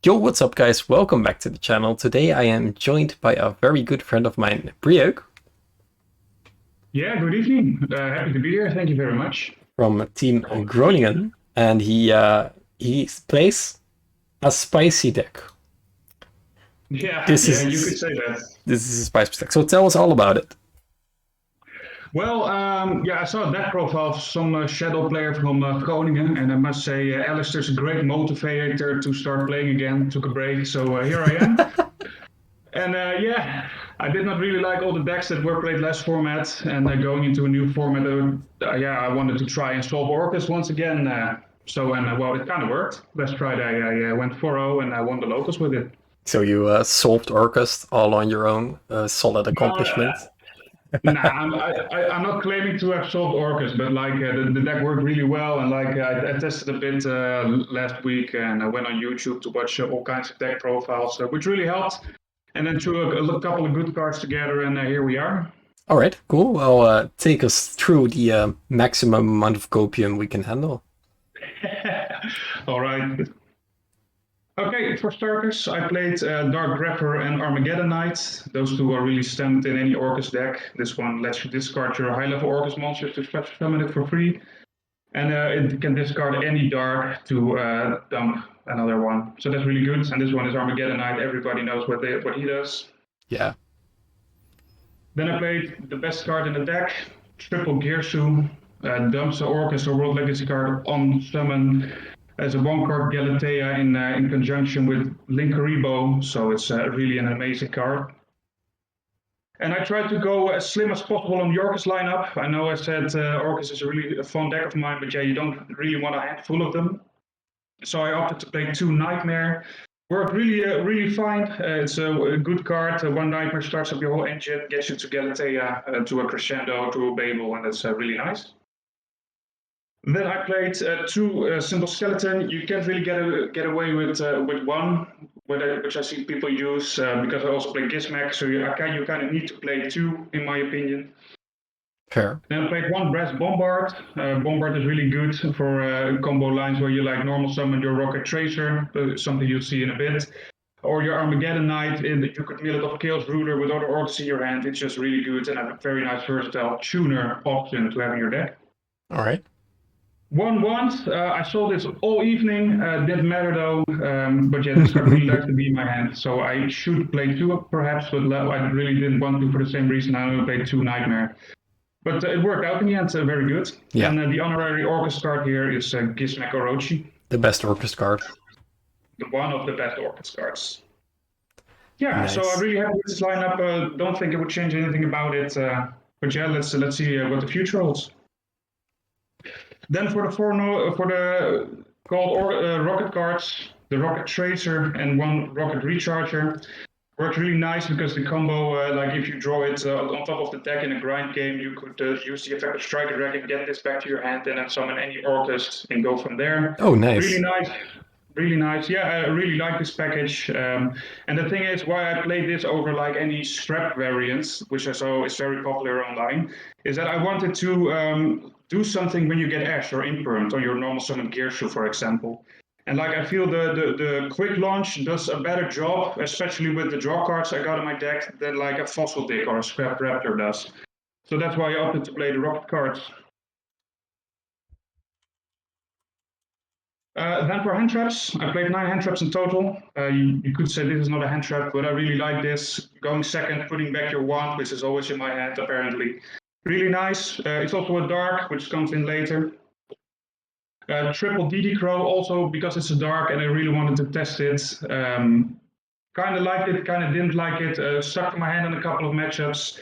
Yo, what's up guys? Welcome back to the channel. Today I am joined by a very good friend of mine, Brieuc, Yeah, good evening. Happy to be here. Thank you very much. from Team Groningen, and he plays a spicy deck. Yeah, This yeah, you could is say that. this is a spicy deck. So tell us all about it. Well, yeah, I saw that profile of some shadow player from Groningen, and I must say, Alistair's a great motivator to start playing again. Took a break, so here I am. And yeah, I did not really like all the decks that were played last format, and going into a new format, yeah, I wanted to try and solve Orcust once again. Well, it kind of worked. Last Friday, I went 4-0 and I won the locals with it. So you solved Orcust all on your own. Solid Uh, accomplishment. Nah, I'm not claiming to have solved Orcus, but like the deck worked really well, and like I tested a bit last week, and I went on YouTube to watch all kinds of deck profiles, which really helped. And then threw a couple of good cards together, and here we are. All right, cool. Well, take us through the maximum amount of copium we can handle. All right. Okay, for starters, I played Dark Grepper and Armageddon Knight. Those two are really standard in any Orcus deck. This one lets you discard your high-level Orcus monsters to special summon it for free. And it can discard any Dark to dump another one. So that's really good. And this one is Armageddon Knight. Everybody knows what he does. Yeah. Then I played the best card in the deck, Triple Gearsu. Dumps the Orcus or World Legacy card on summon as a one-card Galatea in conjunction with Linkaribo, so it's really an amazing card. And I tried to go as slim as possible on the Orcus lineup. I know I said Orcus is a really fun deck of mine, but yeah, you don't really want a handful of them. So I opted to play 2 Nightmare. Worked really fine. It's a good card. 1 Nightmare starts up your whole engine, gets you to Galatea, to a Crescendo, to a Babel, and that's really nice. Then I played 2 Simple Skeleton. You can't really get away with one, which I see people use because I also play Gizmek, so you kind of need to play 2, in my opinion. Fair. Then I played 1 Brass Bombard. Bombard is really good for combo lines where you like normal summon your Rocket Tracer, something you'll see in a bit. Or your Armageddon Knight, you could mill it off Chaos Ruler with other orcs in your hand. It's just really good and a very nice versatile tuner option to have in your deck. All right. 1/1. I saw this all evening. Didn't matter though. But yeah, this card really likes to be in my hand, so I should play 2 perhaps, but I really didn't want to for the same reason. I only played 2 Nightmare. But it worked out in the end, very good. Yeah. And the honorary Orcus card here is Gizmek Orochi. The best Orcust card. One of the best Orcus cards. Yeah, Nice. so I'm really happy with this lineup. Don't think it would change anything about it. But yeah, let's see what the future holds. Then for the called rocket cards, the Rocket Tracer and 1 Rocket Recharger works really nice because the combo, like if you draw it on top of the deck in a grind game, you could use the effect of Striker Dragon, get this back to your hand, and then summon any Orcust and go from there. Oh, nice. Really nice. Really nice. Yeah, I really like this package. And the thing is, why I played this over like any strap variants, which I saw is very popular online, is that I wanted to do something when you get Ash or Imperm on your normal summon Gearsu, for example. And like I feel the quick launch does a better job, especially with the draw cards I got in my deck, than like a Fossil Dick or a Scrap Raptor does. So that's why I opted to play the rocket cards. Then for hand traps, I played 9 hand traps in total. You could say this is not a hand trap, but I really like this. Going second, putting back your wand, which is always in my hand apparently. Really nice. It's also a dark, which comes in later. Triple DD Crow also because it's a dark and I really wanted to test it. Kind of liked it, kind of didn't like it. Stuck to my hand in a couple of matchups.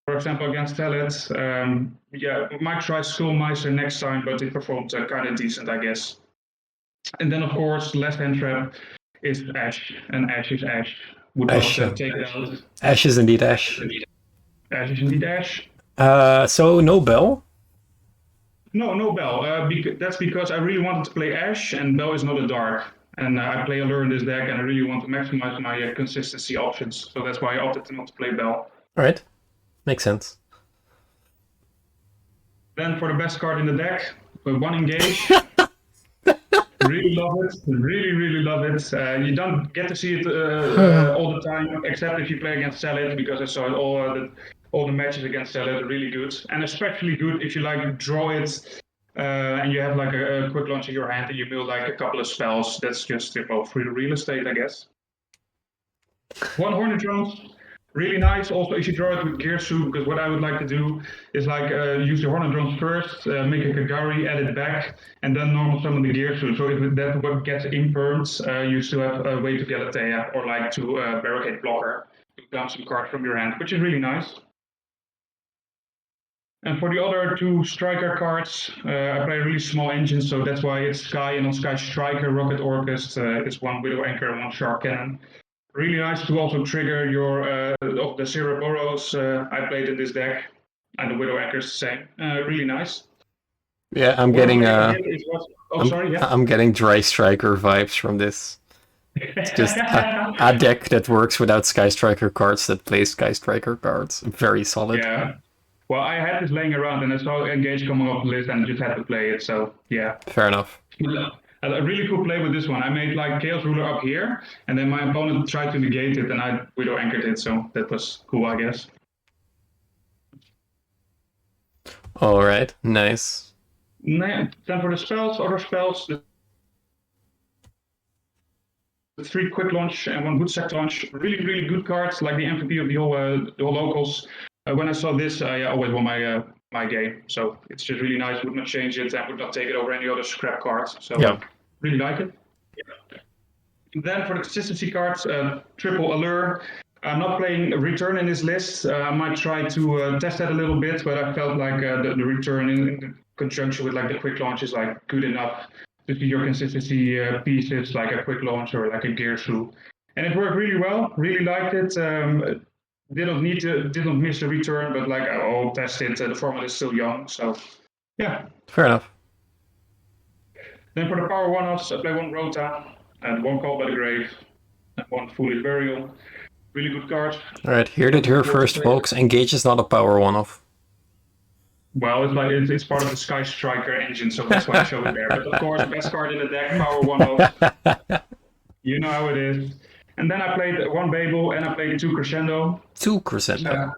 For example, against Telet. Yeah, might try Skullmeister next time, but it performed kind of decent, I guess. And then, of course, last hand trap is Ash, and Ash is Ash. Would Ash. not take it out. Ash is indeed Ash. Ash is indeed Ash. So no Bell? No Bell. That's because I really wanted to play Ash, and Bell is not a dark. And I play Allure in this deck, and I really want to maximize my consistency options. So that's why I opted not to play Bell. All right. Makes sense. Then for the best card in the deck, 1 Engage. really love it. Really love it. You don't get to see it all the time, except if you play against Salad, because I saw all the matches against Salad are really good, and especially good if you like draw it. And you have like a quick launch in your hand and you build like a couple of spells. That's just free real estate, I guess. One Hornet Drones, really nice. Also, if you draw it with Gear Soup, because what I would like to do is like use the Hornet Drones first, make a Kagari, add it back, and then normal summon the Gear Soup. So if that what gets impermed, you still have a way to Galatea or like to Barricade Blocker to dump some cards from your hand, which is really nice. And for the other two striker cards, I play really small engines, so that's why it's Sky and on Sky Striker, Rocket Orcust, it's one Widow Anchor and one Shark Cannon. Really nice to also trigger your of the Cereboros I played in this deck, and the Widow Anchor is the same. Really nice. Yeah, I'm getting Dry Striker vibes from this. It's just a deck that works without Sky Striker cards that plays Sky Striker cards. Very solid. Yeah. Well, I had this laying around and I saw Engage coming off the list and just had to play it, so yeah. Fair enough. A really cool play with this one. I made like Chaos Ruler up here, and then my opponent tried to negate it, and I Widow Anchored it, so that was cool, I guess. Alright, nice. Then for the spells, other spells, the 3 quick launch and 1 good sect launch. Really good cards, like the MVP of the whole locals. When I saw this, I always won my game, so it's just really nice. Would not change it and would not take it over any other scrap cards. So really like it. Yeah. Then for the consistency cards, triple allure. I'm not playing a return in this list. I might try to test that a little bit, but I felt like the return in conjunction with like the quick launch is like good enough to see your consistency pieces, like a quick launch or like a gear shoe. And it worked really well. Really liked it. Didn't miss the return, but like I'll test it. The format is still young, so yeah. Fair enough. Then for the power one-offs, I play 1 Rota and 1 Call by the Grave and 1 Foolish Burial. Really good card. Alright, heard it here first, folks. Engage is not a power one-off. Well, it's part of the Sky Striker engine, so that's why I show it there. But of course, best card in the deck, power one-off. You know how it is. And then I played 1 Babel and I played 2 Crescendo. 2 Crescendo.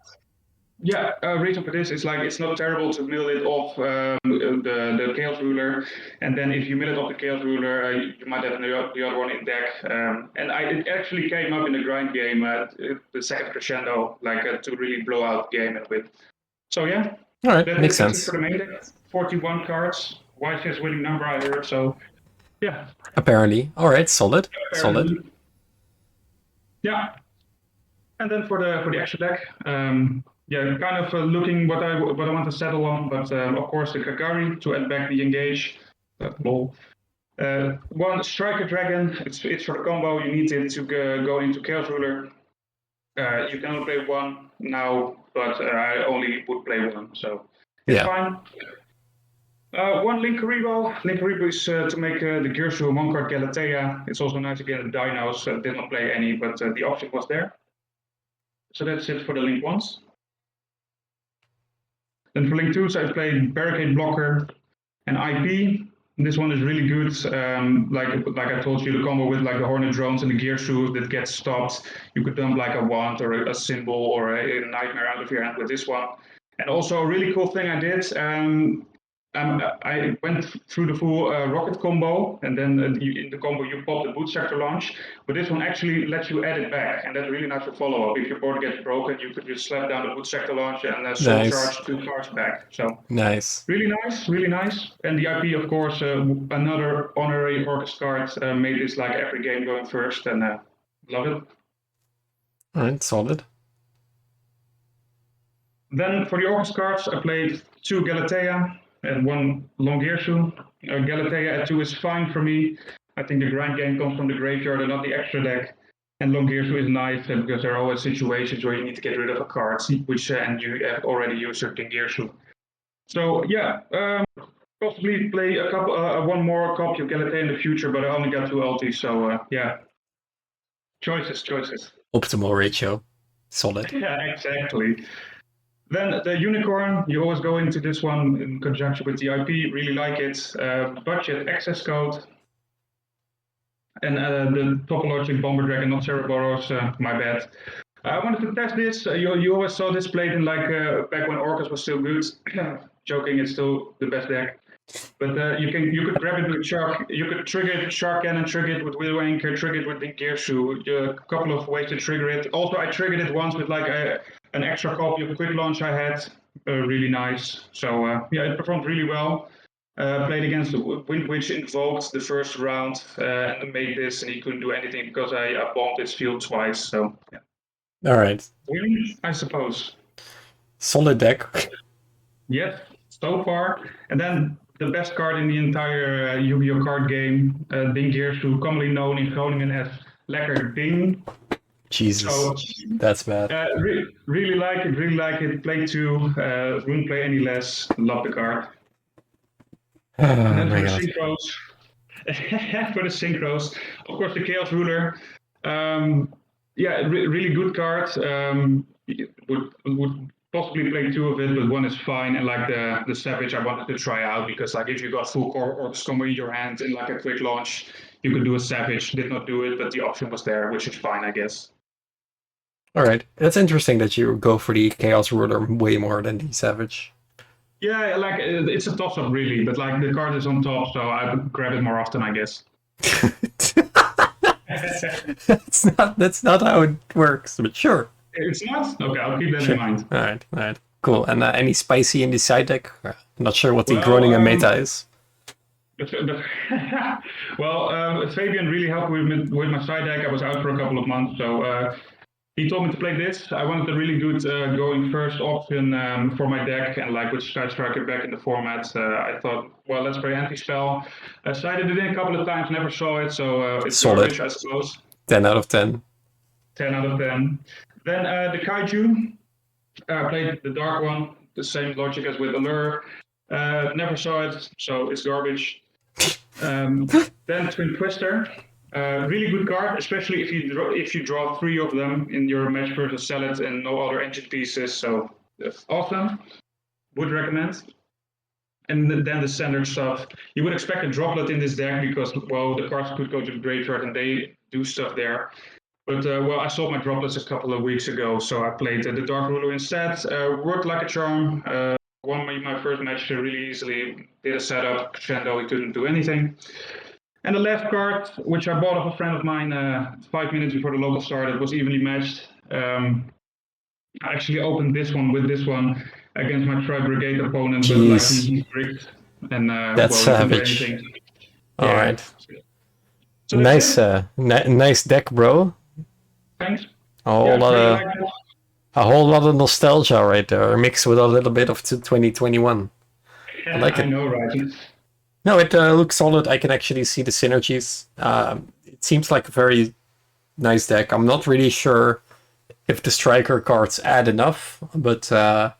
Reason for this is like it's not terrible to mill it off the Chaos Ruler, and then if you mill it off the Chaos Ruler, you might have the other one in deck. And it actually came up in the grind game, the second Crescendo, like to really blow out the game and win. So yeah, all right, makes sense. For the main deck, 41 cards, wisest winning number I heard. So yeah. Apparently, all right, solid, solid. Yeah, and then for the extra deck. Kind of looking what I want to settle on, but of course the Kagari to add back the engage. Lol. 1 Striker Dragon, it's for the combo, you need it to go into Chaos Ruler. You can only play 1 now, but I only would play 1, so it's fine. 1 Linkaribo. Linkaribo is to make the Gearshu 1 card Galatea. It's also nice to get a Dinos, did not play any, but the option was there. So that's it for the Link 1s. Then for Link 2s, I played Barricade Blocker and IP. This one is really good. Like I told you, the combo with like the Hornet Drones and the Gear Shoes that gets stopped. You could dump like a wand or a symbol or a nightmare out of your hand with this one. And also a really cool thing I did. I went through the full rocket combo, and then in the combo you pop the boot sector launch, but this one actually lets you add it back, and that's really nice for follow-up. If your board gets broken, you could just slap down the boot sector launch and soul charge 2 cards back. So nice. Really nice. And the IP, of course, another honorary Orcust card made this like every game going first, and love it. All right, solid. Then for the Orcust cards, I played 2 Galatea and 1 Longyearsu. Galatea at 2 is fine for me. I think the grind game comes from the graveyard and not the extra deck. And Longyearsu is nice because there are always situations where you need to get rid of a card, which and you have already used your Longyearsu. So yeah, possibly play a couple, 1 more copy of Galatea in the future, but I only got 2 ultis, so yeah. Choices. Optimal ratio. Solid. Yeah, exactly. Then the Unicorn, you always go into this one in conjunction with the IP, really like it. Budget access code. And the topologic Bomber Dragon, not Cereboros, my bad. I wanted to test this. You always saw this played in like back when Orcust was still good. Joking, it's still the best deck. But you could grab it with Shark. You could trigger it Shark Cannon, trigger it with Widow Anchor, trigger it with the Gearshoe. A couple of ways to trigger it. Also, I triggered it once with like an extra copy of a quick launch I had. Really nice. So yeah, it performed really well. Played against Wind Witch invoked the first round and made this, and he couldn't do anything because I bombed his field twice. So yeah. All right. Winning, I suppose. Solid deck. Yes, so far. And then the best card in the entire Yu-Gi-Oh card game, Ding Gearshoe, commonly known in Groningen as Lekker Ding. Jesus, So, that's bad. really like it. Play 2, wouldn't play any less. Love the card. Oh And then my for god. the synchros, for the synchros, of course, the Chaos Ruler. Yeah, really good card. Would possibly play 2 of it, but 1 is fine. And like the Savage, I wanted to try out because like if you got full core or combo in your hand in like a quick launch, you could do a Savage. Did not do it, but the option was there, which is fine, I guess. All right, that's interesting that you go for the Chaos Ruler way more than the Savage. Yeah, like it's a toss-up really, but like the card is on top, so I would grab it more often, I guess. That's not how it works, but sure. It's not? Okay, I'll keep that Sure. in mind. All right, cool. And any spicy in the side deck? Not sure what the Well, Groningen meta is. Well, Fabian really helped with my side deck. I was out for a couple of months, so he told me to play this. I wanted a really good going first option for my deck, and like with Sky Striker back in the format, I thought, well, let's play anti-spell. Sided it in a couple of times, never saw it, so it's Solid. garbage, I suppose. 10 out of 10. 10 out of 10. Then the Kaiju, played the dark one, the same logic as with Allure. Never saw it, so it's garbage. Then Twin Twister, really good card, especially if you draw 3 of them in your match versus sell it and no other engine pieces. So awesome, would recommend. And then the standard stuff. You would expect a droplet in this deck because well the cards could go to the graveyard and they do stuff there. But well, I sold my droplets a couple of weeks ago, so I played the Dark Ruler instead. Worked like a charm. Won my first match really easily. Did a setup, crescendo, he couldn't do anything. And the last card, which I bought off a friend of mine 5 minutes before the local started, was evenly matched. I actually opened this one with this one against my Tri Brigade opponent, but like he bricked and that's well, he couldn't do savage. anything. All Yeah. right. So Nice, nice deck, bro. Thanks. A whole Yeah, lot really of like it. a whole lot of nostalgia right there, mixed with a little bit of 2021. I like it. I know, right? No, it looks solid. I can actually see the synergies. It seems like a very nice deck. I'm not really sure if the striker cards add enough, but the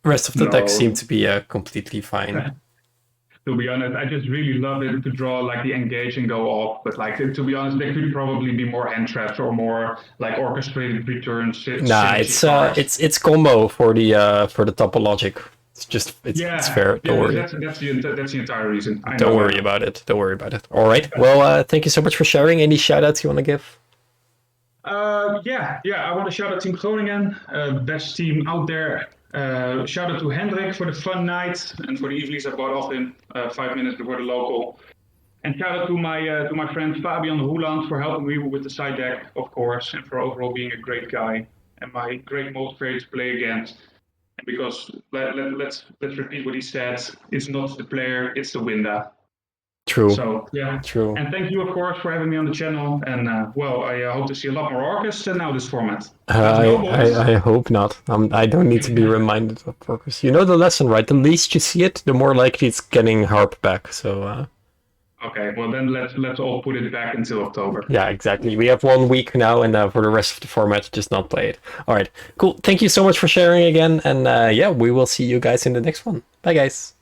rest of the deck No. seem to be completely fine. To be honest, I just really love it to draw like the engage and go off. But like to be honest, there could probably be more hand traps or more like orchestrated returns. Nah, it's combo for the topologic. It's fair. Don't worry. That's the entire reason. Don't worry about it. Don't worry about it. All right. Well, thank you so much for sharing. Any shout outs you want to give? Yeah. I want to shout out Team Groningen, best team out there. Shout out to Hendrik for the fun night and for the evenings I bought off in 5 minutes before the local. And shout out to my friend Fabian Roeland for helping me with the side deck, of course, and for overall being a great guy and my great motivator to play against. And because let's repeat what he said: it's not the player, it's the winner. True. So yeah, True. And thank you, of course, for having me on the channel. And well, I hope to see a lot more Orcust now this format. I hope not. I don't need to be reminded of Orcust. You know the lesson, right? The least you see it, the more likely it's getting harp back. So. Okay, well then let's all put it back until October. Yeah, exactly. We have 1 week now, and for the rest of the format, just not play it. All right, cool. Thank you so much for sharing again, and yeah, we will see you guys in the next one. Bye, guys.